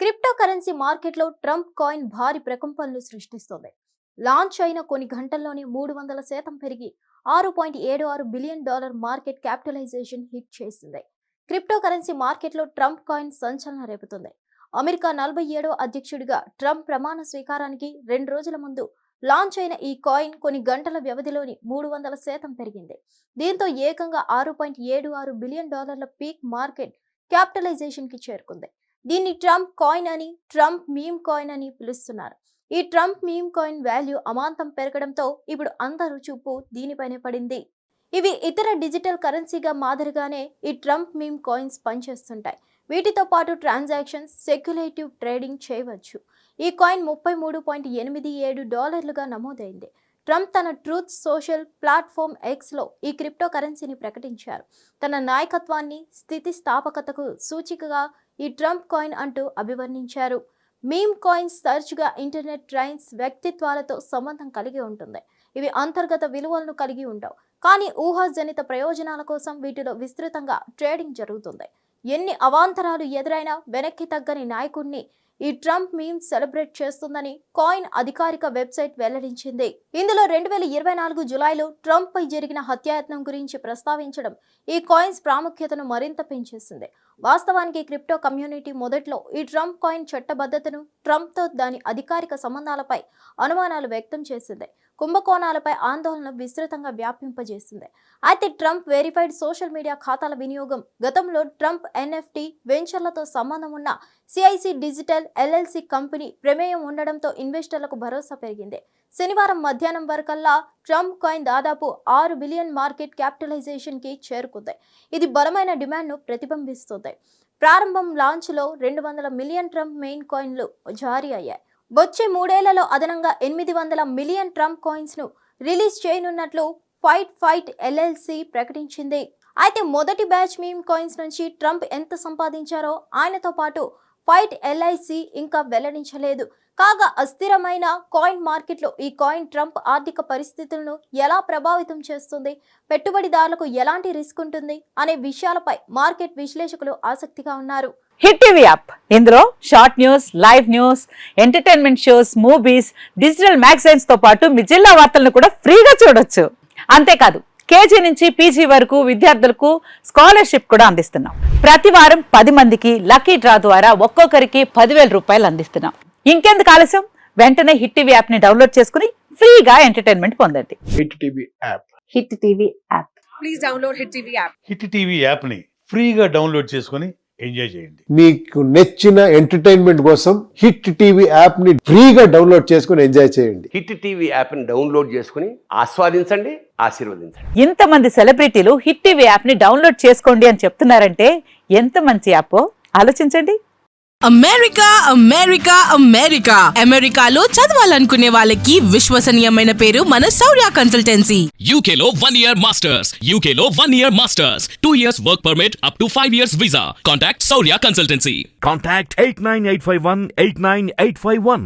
Crypto currency మార్కెట్లో Trump coin భారీ ప్రకంపనలు సృష్టిస్తోంది. లాంచ్ అయిన కొన్ని గంటల్లోనే 300% పెరిగి $6.76 బిలియన్ మార్కెట్ క్యాపిటలైజేషన్ హిట్ చేసింది. క్రిప్టో కరెన్సీ మార్కెట్లో ట్రంప్ కాయిన్ సంచలనం రేపుతుంది. అమెరికా 47వ అధ్యక్షుడిగా ట్రంప్ ప్రమాణ స్వీకారానికి 2 రోజుల ముందు లాంచ్ అయిన ఈ కాయిన్ కొన్ని గంటల వ్యవధిలోని 300% పెరిగింది. దీంతో ఏకంగా $6.76 బిలియన్ పీక్ మార్కెట్ క్యాపిటలైజేషన్ కి చేరుకుంది. దీన్ని ట్రంప్ కాయిన్ అని, ట్రంప్ మీమ్ కాయిన్ అని పిలుస్తున్నారు. ఈ ట్రంప్ మీమ్ కాయిన్ వాల్యూ అమాంతం పెరగడంతో ఇప్పుడు అందరూ చూపు దీనిపైనే పడింది. ఇవి ఇతర డిజిటల్ కరెన్సీగా మాదిరిగానే ఈ ట్రంప్ మీమ్ కాయిన్స్ పనిచేస్తుంటాయి. వీటితో పాటు ట్రాన్సాక్షన్స్, స్పెక్యులేటివ్ ట్రేడింగ్ చేయవచ్చు. ఈ కాయిన్ $33.87గా నమోదైంది. ట్రంప్ తన ట్రూత్ సోషల్ ప్లాట్ఫామ్ ఎక్స్లో ఈ క్రిప్టో కరెన్సీని ప్రకటించారు. తన నాయకత్వాన్ని, స్థితిస్థాపకతకు సూచికగా ఈ ట్రంప్ కాయిన్ అంటూ అభివర్ణించారు. మీమ్ కాయిన్స్ తరచుగా ఇంటర్నెట్ ట్రెండ్స్, వ్యక్తిత్వాలతో సంబంధం కలిగి ఉంటుంది. ఇవి అంతర్గత విలువలను కలిగి ఉండవు, కానీ ఊహాజనిత ప్రయోజనాల కోసం వీటిలో విస్తృతంగా ట్రేడింగ్ జరుగుతుంది. ఎన్ని అవాంతరాలు ఎదురైనా వెనక్కి తగ్గని నాయకుడిని ఈ ట్రంప్ మీమ్ సెలబ్రేట్ చేస్తుందని కాయిన్ అధికారిక వెబ్సైట్ వెల్లడించింది. ఇందులో 2024 జులైలో ట్రంప్ పై జరిగిన హత్యాయత్నం గురించి ప్రస్తావించడం ఈ కాయిన్స్ ప్రాముఖ్యతను మరింత పెంచేసింది. వాస్తవానికి క్రిప్టో కమ్యూనిటీ మొదట్లో ఈ ట్రంప్ కాయిన్ చట్టబద్ధతను, ట్రంప్తో దాని అధికారిక సంబంధాలపై అనుమానాలు వ్యక్తం చేసింది. కుంభకోణాలపై ఆందోళన విస్తృతంగా వ్యాపింపజేసింది. అయితే ట్రంప్ వెరిఫైడ్ సోషల్ మీడియా ఖాతాల వినియోగం, గతంలో ట్రంప్ ఎన్ఎఫ్టీ వెంచర్లతో సంబంధం ఉన్న సిఐసి డిజిటల్ ఎల్ఎల్సి కంపెనీ ప్రమేయం ఉండడంతో ఇన్వెస్టర్లకు భరోసా పెరిగింది. శనివారం మధ్యాహ్నం వరకల్లా ట్రంప్ కాయిన్ దాదాపు $6 బిలియన్ మార్కెట్ క్యాపిటలైజేషన్ కి చేరుకుంది. ఇది బలమైన డిమాండ్ను ప్రతిబింబిస్తుంది. ప్రారంభం లాంచ్లో 200 మిలియన్ ట్రంప్ మెయిన్ కాయిన్లు జారీ అయ్యాయి. వచ్చే 3 ఏళ్లలో అదనంగా 800 మిలియన్ ట్రంప్ కాయిన్స్ ను రిలీజ్ చేయనున్నట్లు ఫైట్ ఎల్ఎల్సి ప్రకటించింది. అయితే మొదటి బ్యాచ్ మీమ్ కాయిన్స్ నుంచి ట్రంప్ ఎంత సంపాదించారో ఆయనతో పాటు ఫైట్ ఎల్ఐసి ఇంకా వెల్లడించలేదు. కాగా అస్థిరమైన కాయిన్ మార్కెట్లో ఈ కాయిన్ ట్రంప్ ఆర్థిక పరిస్థితులను ఎలా ప్రభావితం చేస్తుంది, పెట్టుబడిదారులకు ఎలాంటి రిస్క్ ఉంటుంది అనే విషయాలపై మార్కెట్ విశ్లేషకులు ఆసక్తిగా ఉన్నారు. హిట్ టీవీ యాప్, ఇందులో short news, live news, entertainment shows, movies, digital magazines తో పాటు మీ జిల్లా వార్తలను కూడా ఫ్రీగా చూడొచ్చు. అంతేకాదు కేజీ నుంచి పీజీ వరకు విద్యార్థులకు స్కాలర్షిప్ కూడా అందిస్తున్నాం. ప్రతి వారం 10 మందికి లక్కీ డ్రా ద్వారా ఒక్కొక్కరికి 10,000 రూపాయలు అందిస్తున్నాం. ఇంకెందుకు ఆలస్యం, వెంటనే హిట్ టీవీ యాప్ ని డౌన్లోడ్ చేసుకుని ఫ్రీగా ఎంటర్టైన్మెంట్ పొందండి. Hit TV app. Hit TV app. Please download hit TV app. Hit TV app ని ఫ్రీగా డౌన్లోడ్ చేసుకుని ఎంజాయ్ చేయండి. మీకు నచ్చిన ఎంటర్టైన్మెంట్ కోసం హిట్ టీవీ యాప్ ని ఫ్రీగా డౌన్లోడ్ చేసుకుని ఎంజాయ్ చేయండి. హిట్ టీవీ యాప్ ని డౌన్లోడ్ చేసుకుని ఆస్వాదించండి, ఆశీర్వదించండి. ఇంతమంది సెలబ్రిటీలు హిట్ టీవీ యాప్ ని డౌన్లోడ్ చేసుకోండి అని చెప్తున్నారంటే ఎంత మంచి యాప్ ఆలోచించండి. అమెరికా అమెరికాలో చదవాలనుకునే వాళ్ళకి విశ్వసనీయమైన పేరు మన శౌర్య కన్సల్టెన్సీ. UK లో 1 year masters, 2 years work permit up to 5 years visa. Contact Saurya Consultancy. Contact 89851 89851.